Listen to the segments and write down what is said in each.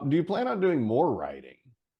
Do you plan on doing more writing?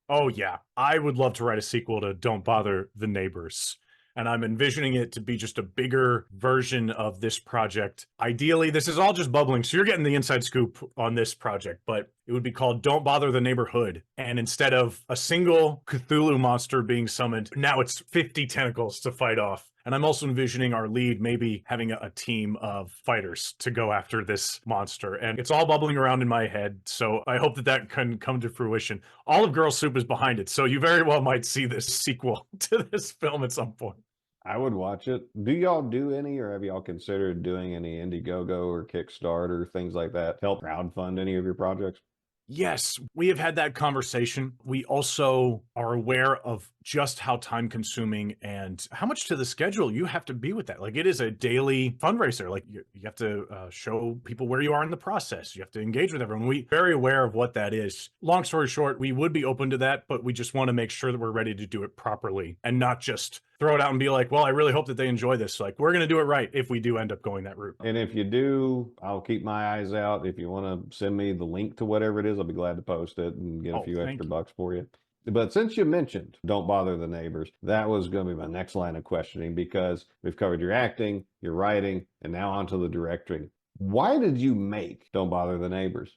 Oh, yeah. I would love to write a sequel to Don't Bother the Neighbors. And I'm envisioning it to be just a bigger version of this project. Ideally, this is all just bubbling. So you're getting the inside scoop on this project, but it would be called Don't Bother the Neighborhood. And instead of a single Cthulhu monster being summoned, now it's 50 tentacles to fight off. And I'm also envisioning our lead maybe having a team of fighters to go after this monster. And it's all bubbling around in my head. So I hope that that can come to fruition. All of Girl Soup is behind it. So you very well might see this sequel to this film at some point. I would watch it. Do y'all do any, or have y'all considered doing any Indiegogo or Kickstarter, things like that? Help crowdfund any of your projects? Yes, we have had that conversation. We also are aware of just how time consuming and how much to the schedule you have to be with that. Like it is a daily fundraiser. Like you have to show people where you are in the process. You have to engage with everyone. We very aware of what that is. Long story short, we would be open to that, but we just want to make sure that we're ready to do it properly and not just throw it out and be like, well, I really hope that they enjoy this. Like we're going to do it right if we do end up going that route. And if you do, I'll keep my eyes out. If you want to send me the link to whatever it is, I'll be glad to post it and get a Oh, few extra thank you. bucks for you. But since you mentioned Don't Bother the Neighbors, that was going to be my next line of questioning because we've covered your acting, your writing, and now onto the directing. Why did you make Don't Bother the Neighbors?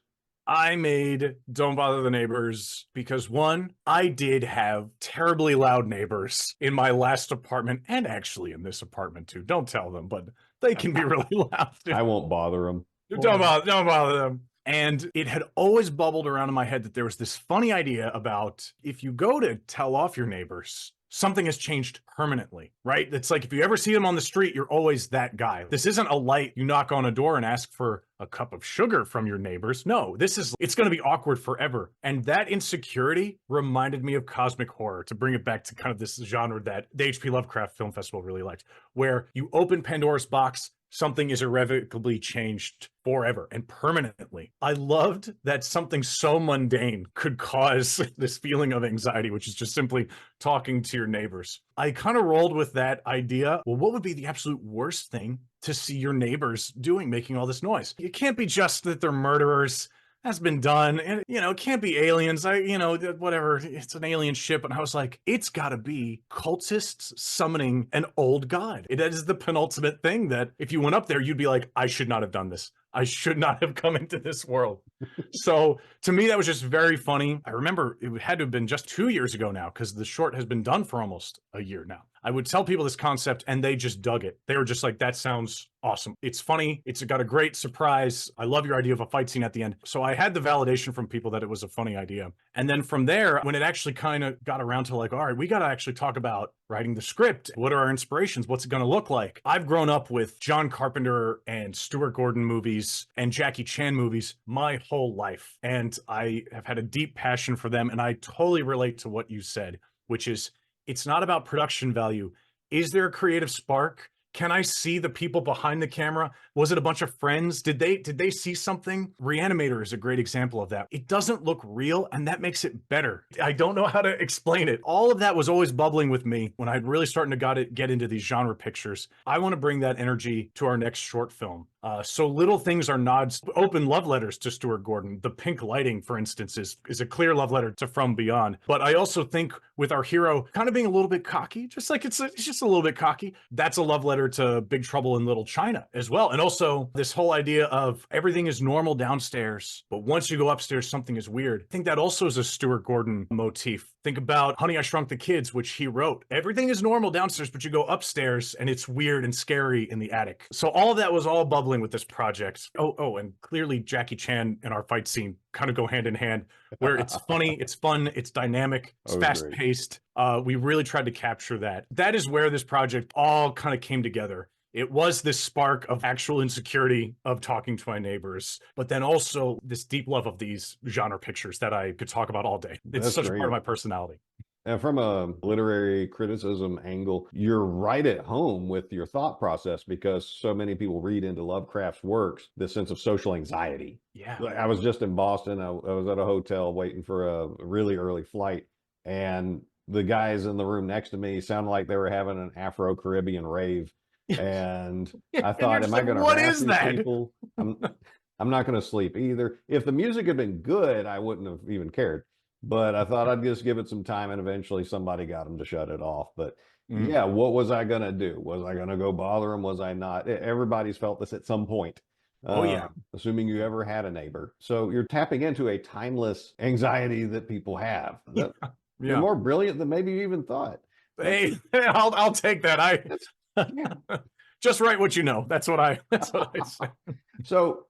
I made Don't Bother the Neighbors because one, I did have terribly loud neighbors in my last apartment and actually in this apartment too. Don't tell them, but they can be really loud. I won't bother them. Don't bother them. And it had always bubbled around in my head that there was this funny idea about if you go to tell off your neighbors, something has changed permanently, right? It's like if you ever see them on the street, you're always that guy. This isn't a light, you knock on a door and ask for a cup of sugar from your neighbors. No, it's going to be awkward forever. And that insecurity reminded me of cosmic horror, to bring it back to kind of this genre that the H.P. Lovecraft Film Festival really liked, where you open Pandora's box, something is irrevocably changed forever and permanently. I loved that something so mundane could cause this feeling of anxiety, which is just simply talking to your neighbors. I kind of rolled with that idea. Well, what would be the absolute worst thing to see your neighbors doing, making all this noise? It can't be just that they're murderers. That's been done. And, it can't be aliens. Whatever. It's an alien ship. And I was like, it's got to be cultists summoning an old god. It is the penultimate thing that if you went up there, you'd be like, I should not have done this. I should not have come into this world. So to me, that was just very funny. I remember it had to have been just 2 years ago now because the short has been done for almost a year now. I would tell people this concept and they just dug it. They were just like, that sounds awesome. It's funny. It's got a great surprise. I love your idea of a fight scene at the end. So I had the validation from people that it was a funny idea. And then from there, when it actually kind of got around to like, all right, we got to actually talk about writing the script. What are our inspirations? What's it going to look like? I've grown up with John Carpenter and Stuart Gordon movies and Jackie Chan movies my whole life. And I have had a deep passion for them. And I totally relate to what you said, which is it's not about production value. Is there a creative spark? Can I see the people behind the camera? Was it a bunch of friends? Did they see something? Reanimator is a great example of that. It doesn't look real, and that makes it better. I don't know how to explain it. All of that was always bubbling with me when I'd really starting to get into these genre pictures. I want to bring that energy to our next short film. So little things are nods, open love letters to Stuart Gordon. The pink lighting, for instance, is a clear love letter to From Beyond. But I also think with our hero kind of being a little bit cocky, just like it's just a little bit cocky, that's a love letter to Big Trouble in Little China as well. And also this whole idea of everything is normal downstairs, but once you go upstairs, something is weird. I think that also is a Stuart Gordon motif. Think about Honey, I Shrunk the Kids, which he wrote. Everything is normal downstairs, but you go upstairs and it's weird and scary in the attic. So all of that was all bubbling with this project. Oh, and clearly Jackie Chan and our fight scene kind of go hand in hand, where it's funny, it's fun, it's dynamic, it's Oh, fast great. paced. We really tried to capture that. That is where this project all kind of came together. It was this spark of actual insecurity of talking to my neighbors, but then also this deep love of these genre pictures that I could talk about all day. It's That's such a part of great. my personality. And from a literary criticism angle, you're right at home with your thought process because so many people read into Lovecraft's works this sense of social anxiety. Yeah. Like, I was just in Boston. I was at a hotel waiting for a really early flight, and the guys in the room next to me sounded like they were having an Afro-Caribbean rave. And I And you're thought, just am I like, going to what harass is these that? people? I'm not going to sleep either. If the music had been good, I wouldn't have even cared. But I thought I'd just give it some time, and eventually somebody got them to shut it off. But Mm. yeah, what was I going to do? Was I going to go bother them? Was I not? Everybody's felt this at some point. Oh yeah. Assuming you ever had a neighbor. So you're tapping into a timeless anxiety that people have. That, You're Yeah. more brilliant than maybe you even thought. Hey, I'll take that. Yeah. Just write what you know. That's what I say. So